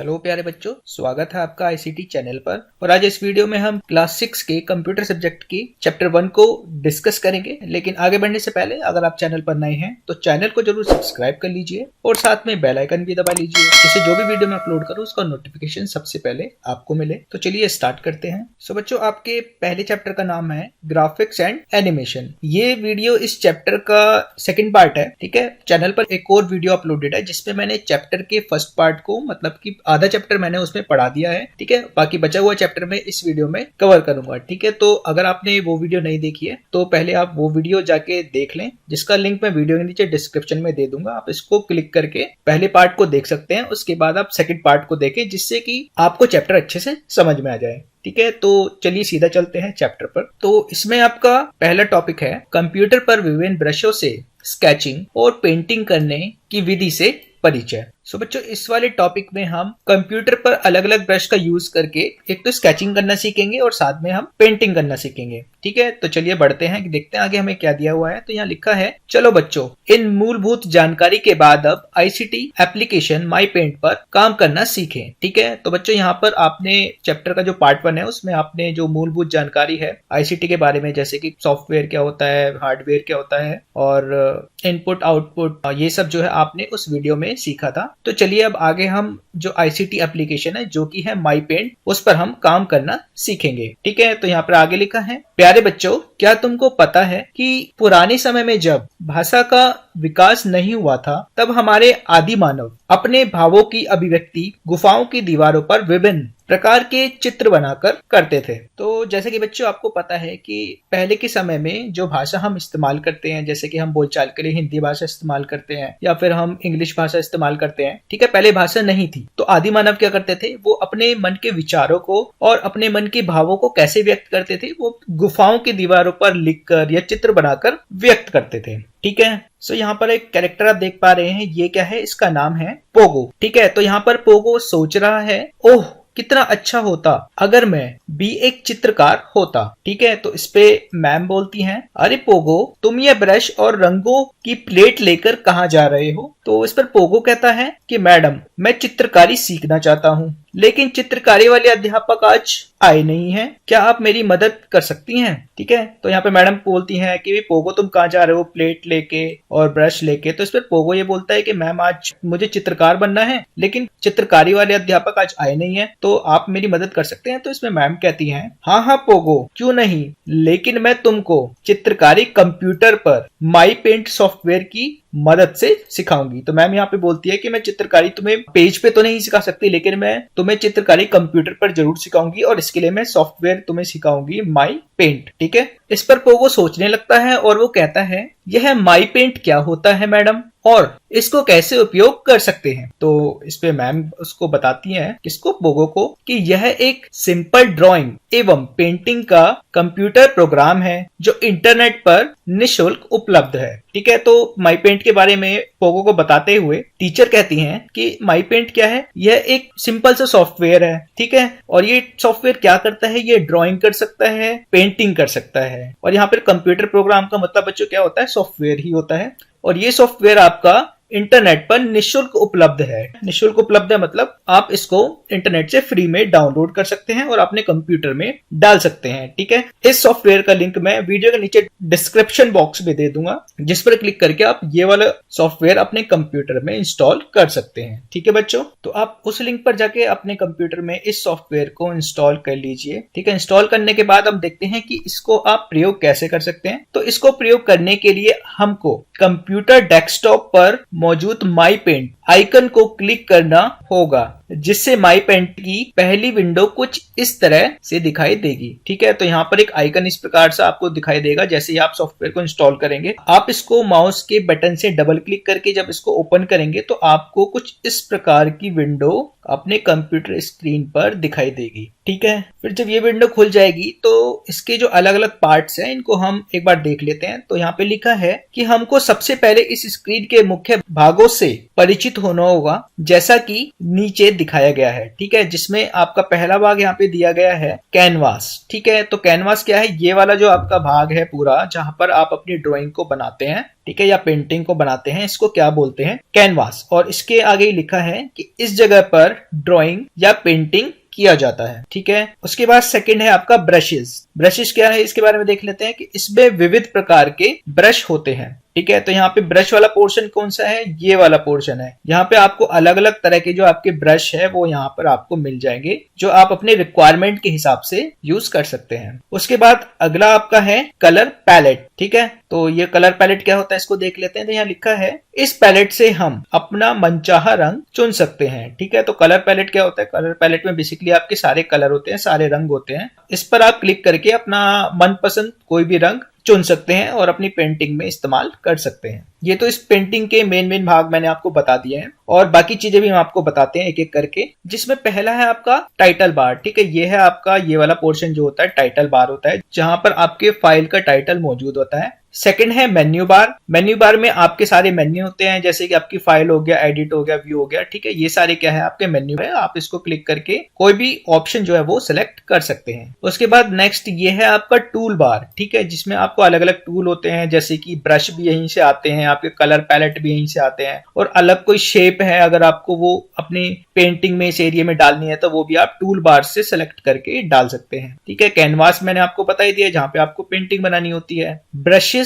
Hello प्यारे बच्चों, स्वागत है आपका आईसीटी चैनल पर। और आज इस वीडियो में हम क्लास 6 के कंप्यूटर सब्जेक्ट की चैप्टर 1 को डिस्कस करेंगे। लेकिन आगे बढ़ने से पहले अगर आप चैनल पर नए हैं तो चैनल को जरूर सब्सक्राइब कर लीजिए और साथ में बेल आइकन भी दबा लीजिए, जिससे जो भी वीडियो मैं अपलोड करूँ उसका नोटिफिकेशन सबसे पहले आपको मिले। तो चलिए स्टार्ट करते हैं। सो बच्चों, आपके पहले चैप्टर का नाम है ग्राफिक्स एंड एनिमेशन। ये वीडियो इस चैप्टर का सेकेंड पार्ट है। ठीक है, चैनल पर एक और वीडियो अपलोडेड है जिसमें मैंने चैप्टर के फर्स्ट पार्ट को, मतलब कि आधा चैप्टर मैंने उसमें पढ़ा दिया है। ठीक है, बाकी बचा हुआ चैप्टर में इस वीडियो में कवर करूंगा। ठीक है, तो अगर आपने वो वीडियो नहीं देखी है तो पहले आप वो वीडियो जाके देख लें, जिसका लिंक मैं वीडियो के नीचे डिस्क्रिप्शन में दे दूंगा। आप इसको क्लिक करके पहले पार्ट को देख सकते हैं, उसके बाद आप सेकंड पार्ट को देखें, जिससे कि आपको चैप्टर अच्छे से समझ में आ जाए। ठीक है, तो चलिए सीधा चलते हैं चैप्टर पर। तो इसमें आपका पहला टॉपिक है कंप्यूटर पर विभिन्न ब्रशों से स्केचिंग और पेंटिंग करने की विधि से परिचय। सो बच्चों, इस वाले टॉपिक में हम कंप्यूटर पर अलग अलग ब्रश का यूज करके एक तो स्केचिंग करना सीखेंगे और साथ में हम पेंटिंग करना सीखेंगे। ठीक है, तो चलिए बढ़ते हैं, देखते हैं आगे हमें क्या दिया हुआ है। तो यहाँ लिखा है, चलो बच्चों, इन मूलभूत जानकारी के बाद अब आईसीटी एप्लीकेशन माई पेंट पर काम करना सीखें। ठीक है, तो बच्चों यहाँ पर आपने चैप्टर का जो पार्ट 1 है उसमें आपने जो मूलभूत जानकारी है आईसीटी के बारे में, जैसे कि सॉफ्टवेयर क्या होता है, हार्डवेयर क्या होता है और इनपुट आउटपुट, ये सब जो है आपने उस वीडियो में सीखा था। तो चलिए अब आगे हम जो आईसीटी एप्लीकेशन है जो कि है माई पेंट, उस पर हम काम करना सीखेंगे। ठीक है, तो यहाँ पर आगे लिखा है, प्यारे बच्चों, क्या तुमको पता है कि पुराने समय में जब भाषा का विकास नहीं हुआ था तब हमारे आदि मानव अपने भावों की अभिव्यक्ति गुफाओं की दीवारों पर विभिन्न प्रकार के चित्र बनाकर करते थे। तो जैसे कि बच्चों आपको पता है कि पहले के समय में जो भाषा हम इस्तेमाल करते हैं, जैसे कि हम बोलचाल के लिए हिंदी भाषा इस्तेमाल करते हैं या फिर हम इंग्लिश भाषा इस्तेमाल करते हैं। ठीक है, पहले भाषा नहीं थी, तो आदि मानव क्या करते थे, वो अपने मन के विचारों को और अपने मन के भावों को कैसे व्यक्त करते थे, वो गुफाओं की दीवारों पर लिखकर या चित्र बनाकर व्यक्त करते थे। ठीक है, सो यहाँ पर एक कैरेक्टर आप देख पा रहे हैं, ये क्या है, इसका नाम है पोगो। ठीक है, तो यहाँ पर पोगो सोच रहा है, ओह कितना अच्छा होता अगर मैं भी एक चित्रकार होता। ठीक है, तो इस पे मैम बोलती हैं, अरे पोगो, तुम ये ब्रश और रंगों की प्लेट लेकर कहाँ जा रहे हो? तो इस पर पोगो कहता है कि मैडम, मैं चित्रकारी सीखना चाहता हूँ, लेकिन चित्रकारी वाले अध्यापक आज आए नहीं हैं, क्या आप मेरी मदद कर सकती हैं? ठीक है, तो यहाँ पे मैडम बोलती हैं कि पोगो तुम कहाँ जा रहे हो प्लेट लेके और ब्रश लेके? तो इस पर पोगो ये बोलता है कि मैम, आज मुझे चित्रकार बनना है, लेकिन चित्रकारी वाले अध्यापक आज आए नहीं है, तो आप मेरी मदद कर सकते हैं? तो इसमें मैम कहती हैं, हाँ हाँ पोगो, क्यों नहीं, लेकिन मैं तुमको चित्रकारी कंप्यूटर पर माई पेंट सॉफ्टवेयर की मदद से सिखाऊंगी। तो मैम यहाँ पे बोलती है कि मैं चित्रकारी तुम्हें पेज पे तो नहीं सिखा सकती, लेकिन मैं तुम्हें चित्रकारी कंप्यूटर पर जरूर सिखाऊंगी और इसके लिए मैं सॉफ्टवेयर तुम्हें सिखाऊंगी, माई पेंट। ठीक है, इस पर पोगो सोचने लगता है और वो कहता है, यह माई पेंट क्या होता है मैडम, और इसको कैसे उपयोग कर सकते हैं? तो इस पे मैम उसको बताती हैं, किसको, पोगो को, कि यह एक सिंपल ड्राइंग एवं पेंटिंग का कंप्यूटर प्रोग्राम है जो इंटरनेट पर निःशुल्क उपलब्ध है। ठीक है, तो माई पेंट के बारे में पोगो को बताते हुए टीचर कहती हैं कि माई पेंट क्या है, यह एक सिंपल सा सॉफ्टवेयर है। ठीक है, और ये सॉफ्टवेयर क्या करता है, ये ड्राइंग कर सकता है, पेंटिंग कर सकता है। और यहाँ पर कंप्यूटर प्रोग्राम का मतलब बच्चों क्या होता है, सॉफ्टवेयर ही होता है। और ये सॉफ्टवेयर आपका इंटरनेट पर निःशुल्क उपलब्ध है। निःशुल्क उपलब्ध है मतलब आप इसको इंटरनेट से फ्री में डाउनलोड कर सकते हैं और अपने कंप्यूटर में डाल सकते हैं। ठीक है, इस सॉफ्टवेयर का लिंक मैं वीडियो के नीचे डिस्क्रिप्शन बॉक्स में दे दूंगा, जिस पर क्लिक करके आप ये वाला सॉफ्टवेयर अपने कंप्यूटर में इंस्टॉल कर सकते हैं। ठीक है बच्चों, तो आप उस लिंक पर जाके अपने कंप्यूटर में इस सॉफ्टवेयर को इंस्टॉल कर लीजिए। ठीक है, इंस्टॉल करने के बाद हम देखते हैं कि इसको आप प्रयोग कैसे कर सकते हैं। तो इसको प्रयोग करने के लिए हमको कंप्यूटर डेस्कटॉप पर मौजूद माई पेंट आइकन को क्लिक करना होगा, जिससे माई पेंट की पहली विंडो कुछ इस तरह से दिखाई देगी। ठीक है, तो यहाँ पर एक आइकन इस प्रकार से आपको दिखाई देगा। जैसे ही आप सॉफ्टवेयर को इंस्टॉल करेंगे, आप इसको माउस के बटन से डबल क्लिक करके जब इसको ओपन करेंगे तो आपको कुछ इस प्रकार की विंडो अपने कंप्यूटर स्क्रीन पर दिखाई देगी। ठीक है, फिर जब ये विंडो खुल जाएगी तो इसके जो अलग अलग पार्ट्स हैं इनको हम एक बार देख लेते हैं। तो यहाँ पे लिखा है कि हमको सबसे पहले इस स्क्रीन के मुख्य भागों से परिचित होना होगा, जैसा कि नीचे दिखाया गया है, ठीक है, जिसमें आपका पहला भाग यहाँ पे दिया गया है कैनवास। ठीक है, तो कैनवास क्या है, ये वाला जो आपका भाग है पूरा जहां पर आप अपनी ड्राइंग को बनाते हैं, ठीक है, या पेंटिंग को बनाते हैं, इसको क्या बोलते हैं, कैनवास। और इसके आगे लिखा है कि इस जगह पर ड्राइंग या पेंटिंग किया जाता है। ठीक है, उसके बाद सेकंड है आपका ब्रशेस। ब्रशेस क्या है इसके बारे में देख लेते हैं कि इसमें विविध प्रकार के ब्रश होते हैं। ठीक है, तो यहाँ पे ब्रश वाला पोर्शन कौन सा है, ये वाला पोर्शन है। यहाँ पे आपको अलग अलग तरह के जो आपके ब्रश है वो यहाँ पर आपको मिल जाएंगे, जो आप अपने रिक्वायरमेंट के हिसाब से यूज कर सकते हैं। उसके बाद अगला आपका है कलर पैलेट। ठीक है, तो ये कलर पैलेट क्या होता है इसको देख लेते हैं। तो यहाँ लिखा है इस पैलेट से हम अपना मनचाहा रंग चुन सकते हैं। ठीक है, तो कलर पैलेट क्या होता है, कलर पैलेट में बेसिकली आपके सारे कलर होते हैं, सारे रंग होते हैं। इस पर आप क्लिक करके अपना मनपसंद कोई भी रंग चुन सकते हैं और अपनी पेंटिंग में इस्तेमाल कर सकते हैं। ये तो इस पेंटिंग के मेन भाग मैंने आपको बता दिए हैं, और बाकी चीजें भी हम आपको बताते हैं एक एक करके। जिसमें पहला है आपका टाइटल बार। ठीक है, ये है आपका ये वाला पोर्शन जो होता है टाइटल बार होता है, जहां पर आपके फाइल का टाइटल मौजूद होता है। सेकंड है मेन्यू बार। मेन्यू बार में आपके सारे मेन्यू होते हैं, जैसे कि आपकी फाइल हो गया, एडिट हो गया, व्यू हो गया। ठीक है, ये सारे क्या है आपके मेन्यू है। आप इसको क्लिक करके कोई भी ऑप्शन जो है वो सिलेक्ट कर सकते हैं। उसके बाद नेक्स्ट ये है आपका टूल बार। ठीक है, जिसमें आपको अलग अलग टूल होते हैं, जैसे कि ब्रश भी यहीं से आते हैं, आपके कलर पैलेट भी यहीं से आते हैं, और अलग कोई शेप है अगर आपको वो अपनी पेंटिंग में इस एरिया में डालनी है तो वो भी आप टूल बार से सिलेक्ट करके डाल सकते हैं। ठीक है, कैनवास मैंने आपको बता ही दिया जहां पे आपको पेंटिंग बनानी होती है। ब्रशेस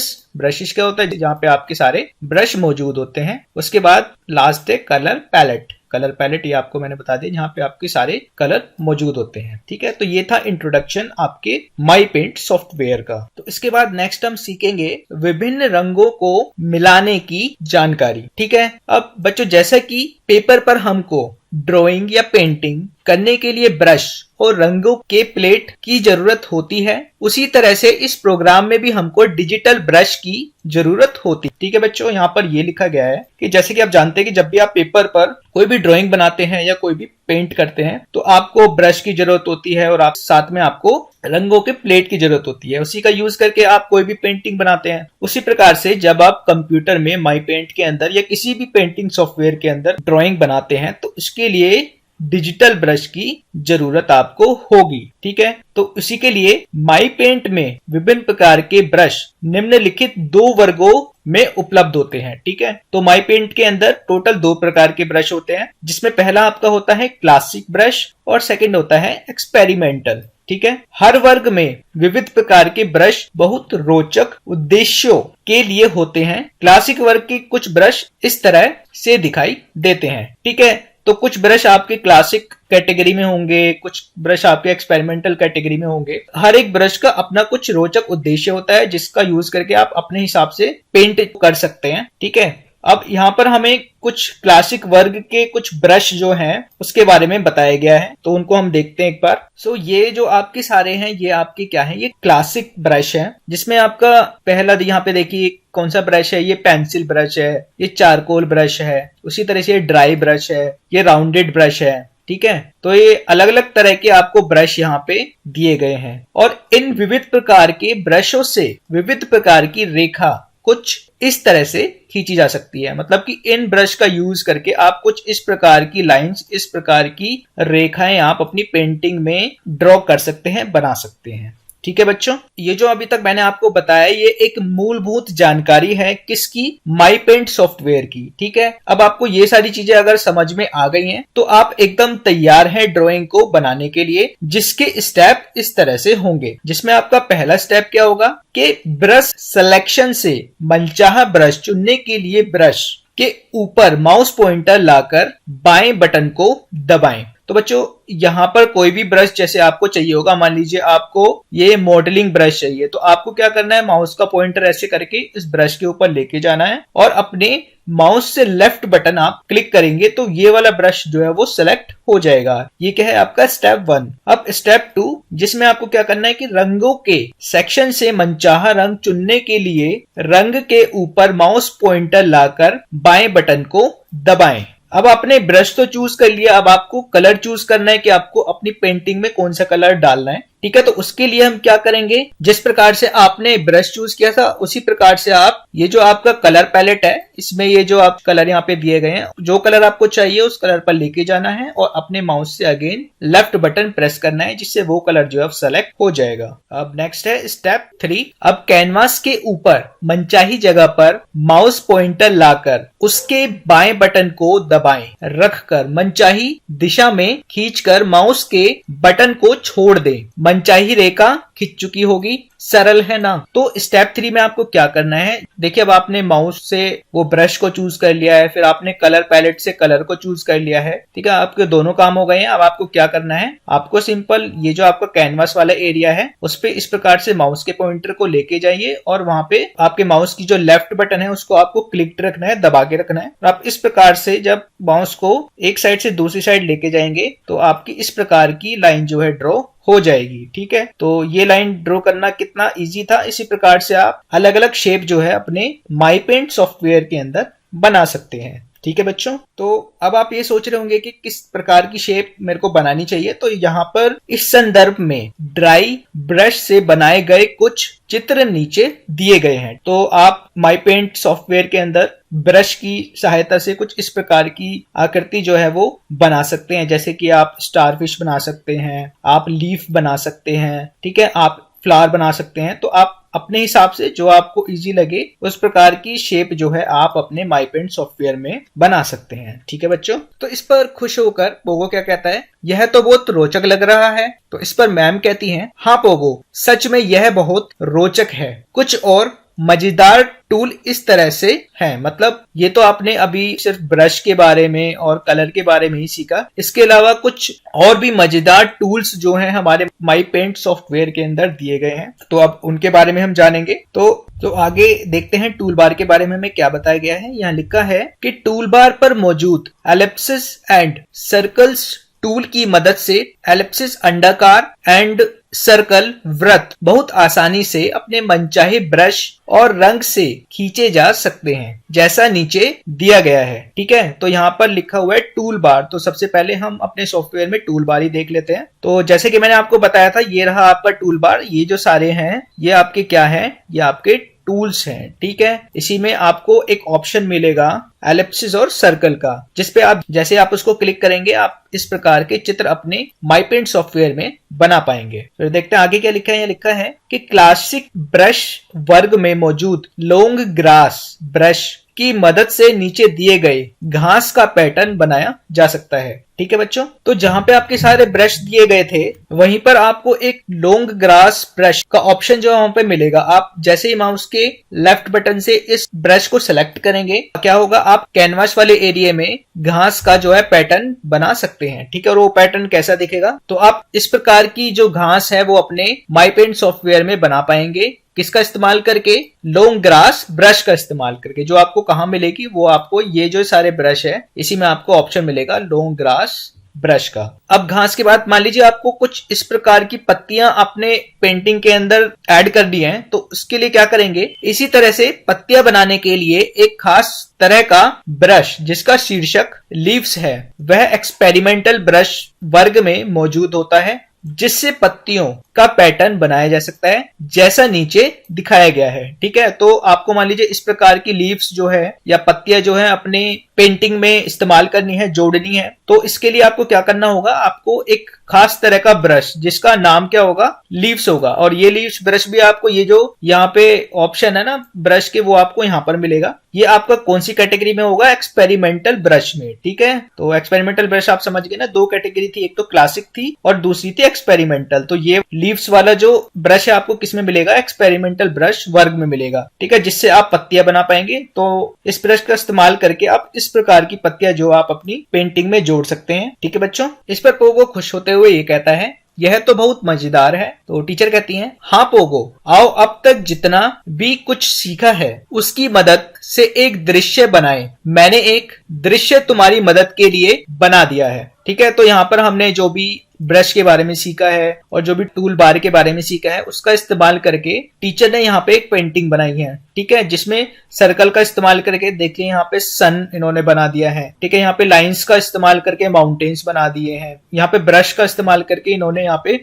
क्या होता है, जहां पे आपके सारे ब्रश मौजूद होते हैं। उसके बाद लास्ट है कलर पैलेट। कलर पैलेट ये आपको मैंने बता दिया, जहां पे आपके सारे कलर मौजूद होते हैं। ठीक है, तो ये था इंट्रोडक्शन आपके माई पेंट सॉफ्टवेयर का। तो इसके बाद नेक्स्ट हम सीखेंगे विभिन्न रंगों को मिलाने की जानकारी। ठीक है, अब बच्चों जैसा कि पेपर पर हमको ड्राइंग या पेंटिंग करने के लिए ब्रश और रंगों के प्लेट की जरूरत होती है, उसी तरह से इस प्रोग्राम में भी हमको डिजिटल ब्रश की जरूरत होती है। ठीक है बच्चों, यहाँ पर ये लिखा गया है कि जैसे कि आप जानते हैं कि जब भी आप पेपर पर कोई भी ड्राइंग बनाते हैं या कोई भी पेंट करते हैं तो आपको ब्रश की जरूरत होती है, और आप साथ में आपको रंगों के प्लेट की जरूरत होती है। उसी का यूज करके आप कोई भी पेंटिंग बनाते हैं। उसी प्रकार से जब आप कंप्यूटर में माई पेंट के अंदर या किसी भी पेंटिंग सॉफ्टवेयर के अंदर ड्राइंग बनाते हैं तो इसके लिए डिजिटल ब्रश की जरूरत आपको होगी। ठीक है, तो इसी के लिए माई पेंट में विभिन्न प्रकार के ब्रश निम्नलिखित 2 वर्गों में उपलब्ध होते हैं। ठीक है, तो माई पेंट के अंदर टोटल 2 प्रकार के ब्रश होते हैं, जिसमें पहला आपका होता है क्लासिक ब्रश और सेकंड होता है एक्सपेरिमेंटल। ठीक है, हर वर्ग में विविध प्रकार के ब्रश बहुत रोचक उद्देश्यों के लिए होते हैं। क्लासिक वर्ग के कुछ ब्रश इस तरह से दिखाई देते हैं। ठीक है, तो कुछ ब्रश आपके क्लासिक कैटेगरी में होंगे, कुछ ब्रश आपके एक्सपेरिमेंटल कैटेगरी में होंगे। हर एक ब्रश का अपना कुछ रोचक उद्देश्य होता है, जिसका यूज करके आप अपने हिसाब से पेंट कर सकते हैं। ठीक है, अब यहाँ पर हमें कुछ क्लासिक वर्ग के कुछ ब्रश जो हैं उसके बारे में बताया गया है, तो उनको हम देखते हैं एक बार। सो ये जो आपके सारे हैं ये आपके क्या है, ये क्लासिक ब्रश है, जिसमें आपका पहला यहाँ पे देखिए कौन सा ब्रश है, ये पेंसिल ब्रश है, ये चारकोल ब्रश है, उसी तरह से ये ड्राई ब्रश है, ये राउंडेड ब्रश है। ठीक है, तो ये अलग अलग तरह के आपको ब्रश यहाँ पे दिए गए हैं, और इन विविध प्रकार के ब्रशों से विविध प्रकार की रेखा कुछ इस तरह से खींची जा सकती है। मतलब कि इन ब्रश का यूज करके आप कुछ इस प्रकार की लाइंस, इस प्रकार की रेखाएं आप अपनी पेंटिंग में ड्रॉ कर सकते हैं, बना सकते हैं। ठीक है बच्चों, ये जो अभी तक मैंने आपको बताया ये एक मूलभूत जानकारी है किसकी, माई पेंट सॉफ्टवेयर की। ठीक है, अब आपको ये सारी चीजें अगर समझ में आ गई हैं तो आप एकदम तैयार हैं ड्राइंग को बनाने के लिए, जिसके स्टेप इस तरह से होंगे। जिसमें आपका पहला स्टेप क्या होगा कि ब्रश सिलेक्शन से मनचाहा ब्रश चुनने के लिए ब्रश के ऊपर माउस पॉइंटर लाकर बाएं बटन को दबाएं। तो बच्चों यहाँ पर कोई भी ब्रश जैसे आपको चाहिए होगा, मान लीजिए आपको ये मॉडलिंग ब्रश चाहिए, तो आपको क्या करना है, माउस का पॉइंटर ऐसे करके इस ब्रश के ऊपर लेके जाना है और अपने माउस से लेफ्ट बटन आप क्लिक करेंगे तो ये वाला ब्रश जो है वो सिलेक्ट हो जाएगा। ये क्या है आपका स्टेप 1। अब स्टेप 2 जिसमें आपको क्या करना है कि रंगों के सेक्शन से मनचाहा रंग चुनने के लिए रंग के ऊपर माउस पॉइंटर लाकर बाएं बटन को दबाएं। अब आपने ब्रश तो चूज कर लिया, अब आपको कलर चूज करना है कि आपको अपनी पेंटिंग में कौन सा कलर डालना है। ठीक है। तो उसके लिए हम क्या करेंगे, जिस प्रकार से आपने ब्रश चूज किया था उसी प्रकार से आप ये जो आपका कलर पैलेट है इसमें ये जो आप कलर यहाँ पे दिए गए हैं, जो कलर आपको चाहिए उस कलर पर लेके जाना है और अपने माउस से अगेन लेफ्ट बटन प्रेस करना है, जिससे वो कलर जो है सेलेक्ट हो जाएगा। अब नेक्स्ट है स्टेप 3। अब कैनवास के ऊपर मनचाही जगह पर माउस पॉइंटर लाकर उसके बाएं बटन को दबाएं, रखकर मनचाही दिशा में खींचकर माउस के बटन को छोड़ दें। मनचाही रेखा खिंच चुकी होगी। सरल है ना। तो स्टेप 3 में आपको क्या करना है, देखिए अब आपने माउस से वो ब्रश को चूज कर लिया है, फिर आपने कलर पैलेट से कलर को चूज कर लिया है, ठीक है। आपके दोनों काम हो गए हैं। अब आपको क्या करना है, आपको सिंपल ये जो आपका कैनवास वाला एरिया है उस पे इस प्रकार से माउस के पॉइंटर को लेके जाइए और वहां पे आपके माउस की जो लेफ्ट बटन है उसको आपको क्लिक रखना है, दबा के रखना है। और आप इस प्रकार से जब माउस को एक साइड से दूसरी साइड लेके जाएंगे तो आपकी इस प्रकार की लाइन जो है ड्रॉ हो जाएगी, ठीक है। तो ये लाइन ड्रॉ करना कितना इजी था। इसी प्रकार से आप अलग अलग शेप जो है अपने माई पेंट सॉफ्टवेयर के अंदर बना सकते हैं, ठीक है बच्चों। तो अब आप ये सोच रहे होंगे कि किस प्रकार की शेप मेरे को बनानी चाहिए। तो यहाँ पर इस संदर्भ में ड्राई ब्रश से बनाए गए कुछ चित्र नीचे दिए गए हैं। तो आप माई पेंट सॉफ्टवेयर के अंदर ब्रश की सहायता से कुछ इस प्रकार की आकृति जो है वो बना सकते हैं, जैसे कि आप स्टारफिश बना सकते हैं, आप लीफ बना सकते हैं, ठीक है, आप फ्लावर बना सकते हैं। तो आप अपने हिसाब से जो आपको इजी लगे उस प्रकार की शेप जो है आप अपने माई पेंट सॉफ्टवेयर में बना सकते हैं, ठीक है बच्चों। तो इस पर खुश होकर पोगो क्या कहता है, यह तो बहुत रोचक लग रहा है। तो इस पर मैम कहती हैं, हाँ पोगो, सच में यह बहुत रोचक है। कुछ और मजेदार टूल इस तरह से हैं। मतलब ये तो आपने अभी सिर्फ ब्रश के बारे में और कलर के बारे में ही सीखा, इसके अलावा कुछ और भी मजेदार टूल्स जो हैं हमारे माई पेंट सॉफ्टवेयर के अंदर दिए गए हैं। तो अब उनके बारे में हम जानेंगे। तो आगे देखते हैं टूल बार के बारे में हमें क्या बताया गया है। यहाँ लिखा है कि टूल बार पर मौजूद एलिप्सिस एंड सर्कल्स टूल की मदद से एलिप्सिस अंडाकार एंड सर्कल वृत्त बहुत आसानी से अपने मनचाहे ब्रश और रंग से खींचे जा सकते हैं, जैसा नीचे दिया गया है, ठीक है। तो यहाँ पर लिखा हुआ है टूल बार। तो सबसे पहले हम अपने सॉफ्टवेयर में टूल बार ही देख लेते हैं। तो जैसे कि मैंने आपको बताया था, ये रहा आपका टूल बार। ये जो सारे हैं ये आपके क्या है, ये आपके टूल्स हैं, ठीक है। इसी में आपको एक ऑप्शन मिलेगा एलिप्सिस और सर्कल का, जिसपे आप जैसे आप उसको क्लिक करेंगे आप इस प्रकार के चित्र अपने माई पेंट सॉफ्टवेयर में बना पाएंगे। फिर देखते हैं आगे क्या लिखा है। लिखा है कि क्लासिक ब्रश वर्ग में मौजूद लॉन्ग ग्रास ब्रश की मदद से नीचे दिए गए घास का पैटर्न बनाया जा सकता है, ठीक है बच्चों। तो जहां पे आपके सारे ब्रश दिए गए थे वहीं पर आपको एक लॉन्ग ग्रास ब्रश का ऑप्शन जो वहां पे मिलेगा। आप जैसे ही माउस के लेफ्ट बटन से इस ब्रश को सिलेक्ट करेंगे क्या होगा, आप कैनवास वाले एरिया में घास का जो है पैटर्न बना सकते हैं, ठीक है। और वो पैटर्न कैसा दिखेगा, तो आप इस प्रकार की जो घास है वो अपने माई पेंट सॉफ्टवेयर में बना पाएंगे। किसका इस्तेमाल करके, लॉन्ग ग्रास ब्रश का इस्तेमाल करके। जो आपको कहां मिलेगी, वो आपको ये जो सारे ब्रश है इसी में आपको ऑप्शन मिलेगा लॉन्ग ग्रास ब्रश का। अब घास के बाद मान लीजिए आपको कुछ इस प्रकार की पत्तियां अपने पेंटिंग के अंदर ऐड कर दी हैं, तो उसके लिए क्या करेंगे, इसी तरह से पत्तियां बनाने के लिए एक खास तरह का ब्रश जिसका शीर्षक लीव्स है वह एक्सपेरिमेंटल ब्रश वर्ग में मौजूद होता है, जिससे पत्तियों का पैटर्न बनाया जा सकता है जैसा नीचे दिखाया गया है, ठीक है। तो आपको मान लीजिए इस प्रकार की लीव्स जो है या पत्तियां जो है अपने पेंटिंग में इस्तेमाल करनी है, जोड़नी है। तो इसके लिए आपको क्या करना होगा, आपको एक खास तरह का ब्रश जिसका नाम क्या होगा, लीव्स होगा। और ये लीव्स ब्रश भी आपको ये जो यहाँ पे ऑप्शन है ना ब्रश के, वो आपको यहाँ पर मिलेगा। ये आपका कौन सी कैटेगरी में होगा, एक्सपेरिमेंटल ब्रश में, ठीक है। तो एक्सपेरिमेंटल ब्रश आप समझ गए ना, दो कैटेगरी थी, एक तो क्लासिक थी और दूसरी थी एक्सपेरिमेंटल। तो ये लीव्स वाला जो ब्रश है आपको किस में मिलेगा, एक्सपेरिमेंटल ब्रश वर्ग में मिलेगा, ठीक है, जिससे आप पत्तियां बना पाएंगे। तो इस ब्रश का इस्तेमाल करके आप इस प्रकार की पत्तियां जो आप अपनी पेंटिंग में जोड़ सकते हैं, ठीक है बच्चों। इस पर पोगो खुश होते हुए ये कहता है, यह तो बहुत मजेदार है। तो टीचर कहती हैं, हाँ पोगो, आओ अब तक जितना भी कुछ सीखा है उसकी मदद से एक दृश्य बनाए। मैंने एक दृश्य तुम्हारी मदद के लिए बना दिया है, ठीक है। तो यहाँ पर हमने जो भी ब्रश के बारे में सीखा है और जो भी टूल बार के बारे में सीखा है उसका इस्तेमाल करके टीचर ने यहाँ पे एक पेंटिंग बनाई है, ठीक है, जिसमें सर्कल का इस्तेमाल करके देखिए यहाँ पे सन इन्होंने बना दिया है, ठीक है, यहाँ पे लाइंस का इस्तेमाल करके माउंटेन्स बना दिए हैं, यहाँ पे ब्रश का इस्तेमाल करके इन्होंने यहाँ पे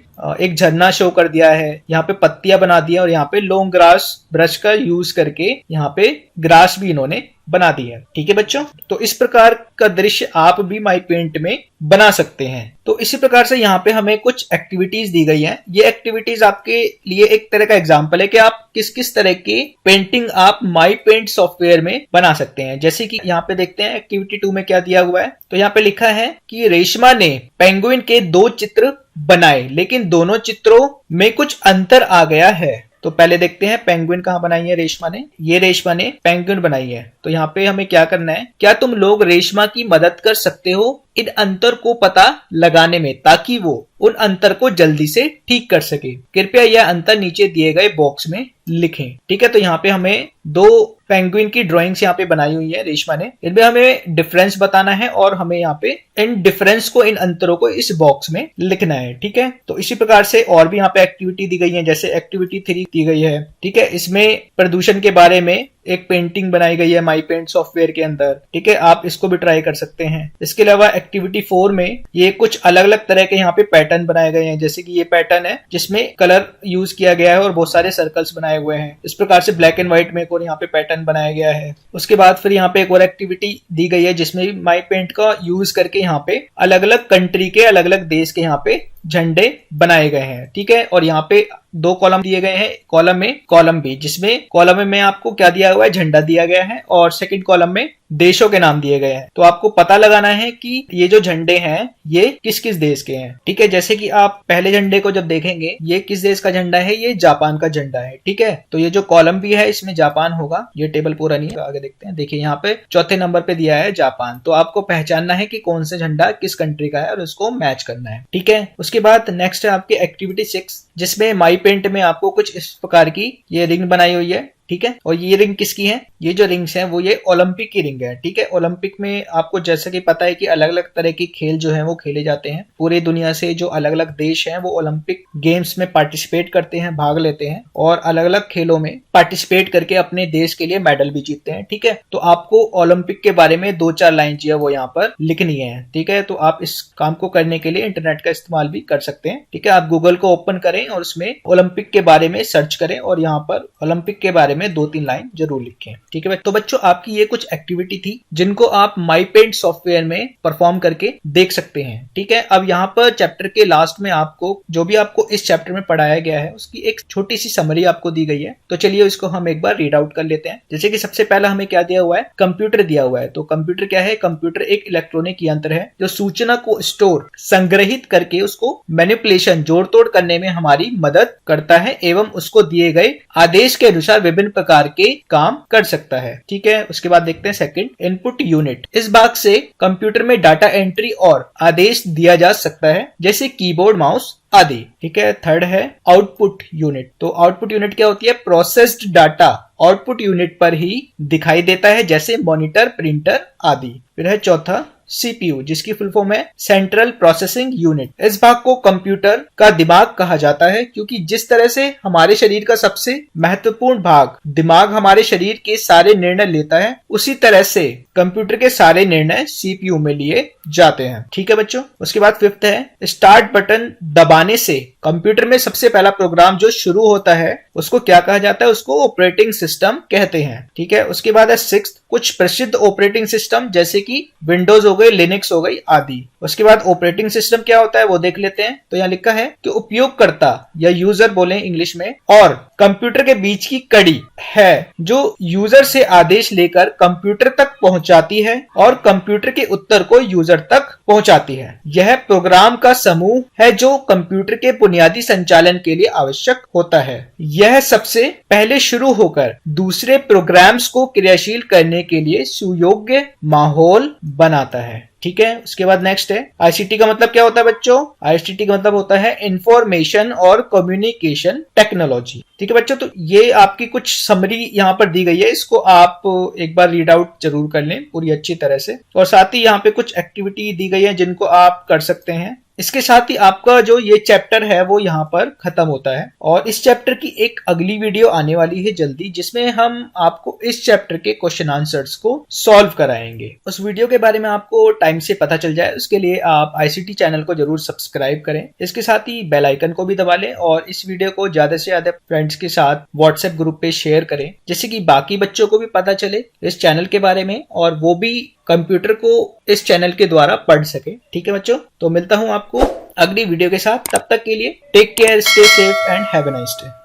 एक झरना शो कर दिया है, यहाँ पे पत्तियां बना दी है और यहाँ पे लॉन्ग ग्रास ब्रश का यूज करके यहाँ पे ग्रास भी इन्होंने बना दी है। ठीक है बच्चों, तो इस प्रकार का दृश्य आप भी माई पेंट में बना सकते हैं। तो इसी प्रकार से यहाँ पे हमें कुछ एक्टिविटीज दी गई हैं। ये एक्टिविटीज आपके लिए एक तरह का एग्जांपल है कि आप किस किस तरह की पेंटिंग आप माई पेंट सॉफ्टवेयर में बना सकते हैं। जैसे कि यहाँ पे देखते हैं एक्टिविटी 2 में क्या दिया हुआ है। तो यहाँ पे लिखा है कि रेशमा ने पेंगुइन के 2 चित्र बनाए, लेकिन दोनों चित्रों में कुछ अंतर आ गया है। तो पहले देखते हैं पेंगुइन कहाँ बनाई है रेशमा ने। ये रेशमा ने पेंगुइन बनाई है। तो यहाँ पे हमें क्या करना है, क्या तुम लोग रेशमा की मदद कर सकते हो इन अंतर को पता लगाने में, ताकि वो उन अंतर को जल्दी से ठीक कर सके। कृपया यह अंतर नीचे दिए गए बॉक्स में लिखें। ठीक है, तो यहाँ पे हमें 2 पेंगुइन की ड्राइंग्स यहाँ पे बनाई हुई है रेशमा ने। इनमें हमें डिफरेंस बताना है और हमें यहाँ पे इन डिफरेंस को, इन अंतरों को इस बॉक्स में लिखना है। ठीक है, तो इसी प्रकार से और भी यहाँ पे एक्टिविटी दी गई है, जैसे एक्टिविटी 3 दी गई है। ठीक है, इसमें प्रदूषण के बारे में एक पेंटिंग बनाई गई है माई पेंट सॉफ्टवेयर के अंदर। ठीक है, आप इसको भी ट्राई कर सकते हैं। इसके अलावा एक्टिविटी 4 में ये कुछ अलग अलग तरह के यहाँ पे पैटर्न बनाए गए हैं। जैसे कि ये पैटर्न है जिसमें कलर यूज किया गया है और बहुत सारे सर्कल्स बनाए हुए हैं। इस प्रकार से ब्लैक एंड व्हाइट में एक और यहाँ पे पैटर्न बनाया गया है। उसके बाद फिर यहाँ पे एक और एक्टिविटी दी गई है जिसमें माई पेंट का यूज करके यहाँ पे अलग अलग कंट्री के, अलग अलग देश के यहाँ पे झंडे बनाए गए हैं। ठीक है, और यहाँ पे 2 कॉलम दिए गए हैं, कॉलम ए कॉलम बी, जिसमें कॉलम में आपको क्या दिया हुआ है, झंडा दिया गया है और सेकंड कॉलम में देशों के नाम दिए गए हैं। तो आपको पता लगाना है कि ये जो झंडे हैं ये किस किस देश के हैं। ठीक है, जैसे कि आप पहले झंडे को जब देखेंगे, ये किस देश का झंडा है, ये जापान का झंडा है। ठीक है, तो ये जो कॉलम बी है इसमें जापान होगा। ये टेबल पूरा नहीं है, आगे देखते हैं। देखिए यहाँ पे चौथे नंबर पे दिया है जापान। तो आपको पहचानना है कि कौन सा झंडा किस कंट्री का है और उसको मैच करना है। ठीक है, उसके बाद नेक्स्ट है आपकी एक्टिविटी 6, जिसमें माई पेंट में आपको कुछ इस प्रकार की ये रिंग बनाई हुई है। ठीक है, और ये रिंग किसकी है, ये जो रिंग्स हैं वो ये ओलंपिक की रिंग है। ठीक है, ओलंपिक में आपको जैसा कि पता है कि अलग अलग तरह के खेल जो हैं वो खेले जाते हैं। पूरे दुनिया से जो अलग अलग देश हैं वो ओलंपिक गेम्स में पार्टिसिपेट करते हैं, भाग लेते हैं और अलग अलग खेलों में पार्टिसिपेट करके अपने देश के लिए मेडल भी जीतते हैं। ठीक है, तो आपको ओलंपिक के बारे में 2-4 लाइन जो है वो यहाँ पर लिखनी है। ठीक है, तो आप इस काम को करने के लिए इंटरनेट का इस्तेमाल भी कर सकते हैं। ठीक है, आप गूगल को ओपन करें और उसमें ओलंपिक के बारे में सर्च करें और यहाँ पर ओलंपिक के बारे में 2-3 लाइन जरूर लिखें। ठीक है, तो बच्चों आपकी ये कुछ एक्टिविटी थी जिनको आप माई पेंट सॉफ्टवेयर में परफॉर्म करके देख सकते हैं। ठीक है, अब यहाँ पर चैप्टर के लास्ट में आपको जो भी आपको इस चैप्टर में पढ़ाया गया है उसकी एक छोटी सी समरी आपको दी गई है। तो चलिए इसको हम एक बार रीड आउट कर लेते हैं। जैसे कि सबसे पहला हमें क्या दिया हुआ है, कंप्यूटर दिया हुआ है। तो कंप्यूटर क्या है, कंप्यूटर एक इलेक्ट्रॉनिक यंत्र है जो सूचना को स्टोर, संग्रहित करके उसको मैनिपुलेशन, जोड़ तोड़ करने में हमारी मदद करता है एवं उसको दिए गए आदेश के अनुसार विभिन्न प्रकार के काम कर सकता है। ठीक है, उसके बाद देखते हैं सेकंड, इनपुट यूनिट। इस भाग से कंप्यूटर में डाटा एंट्री और आदेश दिया जा सकता है, जैसे कीबोर्ड, माउस आदि। ठीक है, थर्ड है आउटपुट यूनिट। तो आउटपुट यूनिट क्या होती है, प्रोसेस्ड डाटा आउटपुट यूनिट पर ही दिखाई देता है, जैसे मॉनिटर, प्रिंटर आदि। फिर है चौथा सीपीयू, जिसकी फुल फॉर्म है सेंट्रल प्रोसेसिंग यूनिट। इस भाग को कंप्यूटर का दिमाग कहा जाता है, क्योंकि जिस तरह से हमारे शरीर का सबसे महत्वपूर्ण भाग दिमाग हमारे शरीर के सारे निर्णय लेता है, उसी तरह से कंप्यूटर के सारे निर्णय सीपीयू में लिए जाते हैं। ठीक है बच्चों, उसके बाद फिफ्थ है स्टार्ट बटन दबाने से कंप्यूटर में सबसे पहला प्रोग्राम जो शुरू होता है उसको क्या कहा जाता है, उसको ऑपरेटिंग सिस्टम कहते हैं। ठीक है, उसके बाद है सिक्स्थ, कुछ प्रसिद्ध ऑपरेटिंग सिस्टम जैसे कि विंडोज हो गई, लिनक्स हो गई आदि। उसके बाद ऑपरेटिंग सिस्टम क्या होता है वो देख लेते हैं। तो यहाँ लिखा है कि उपयोगकर्ता या यूजर बोले इंग्लिश में, और कंप्यूटर के बीच की कड़ी है जो यूजर से आदेश लेकर कंप्यूटर तक पहुंचाती है और कंप्यूटर के उत्तर को यूजर तक पहुंचाती है। यह प्रोग्राम का समूह है जो कंप्यूटर के बुनियादी संचालन के लिए आवश्यक होता है। यह सबसे पहले शुरू होकर दूसरे प्रोग्राम्स को क्रियाशील करने के लिए सुयोग्य माहौल बनाता है। ठीक है, उसके बाद नेक्स्ट है आईसीटी का मतलब क्या होता है बच्चों, आईसीटी का मतलब होता है इंफॉर्मेशन और कम्युनिकेशन टेक्नोलॉजी। ठीक है बच्चों, तो ये आपकी कुछ समरी यहाँ पर दी गई है, इसको आप एक बार रीड आउट जरूर कर लें पूरी अच्छी तरह से। और साथ ही यहाँ पे कुछ एक्टिविटी दी गई है जिनको आप कर सकते हैं। इसके साथ ही आपका जो ये चैप्टर है वो यहाँ पर खत्म होता है और इस चैप्टर की एक अगली वीडियो आने वाली है जल्दी, जिसमें हम आपको इस चैप्टर के क्वेश्चन आंसर्स को सॉल्व कराएंगे। उस वीडियो के बारे में आपको टाइम से पता चल जाए उसके लिए आप आईसीटी चैनल को जरूर सब्सक्राइब करें। इसके साथ ही बेल आइकन को भी दबा लें और इस वीडियो को ज्यादा से ज्यादा फ्रेंड्स के साथ व्हाट्सएप ग्रुप पे शेयर करें, जिससे कि बाकी बच्चों को भी पता चले इस चैनल के बारे में और वो भी कंप्यूटर को इस चैनल के द्वारा पढ़ सके। ठीक है बच्चों, तो मिलता हूं आपको अगली वीडियो के साथ। तब तक के लिए take care, stay safe and have a nice day.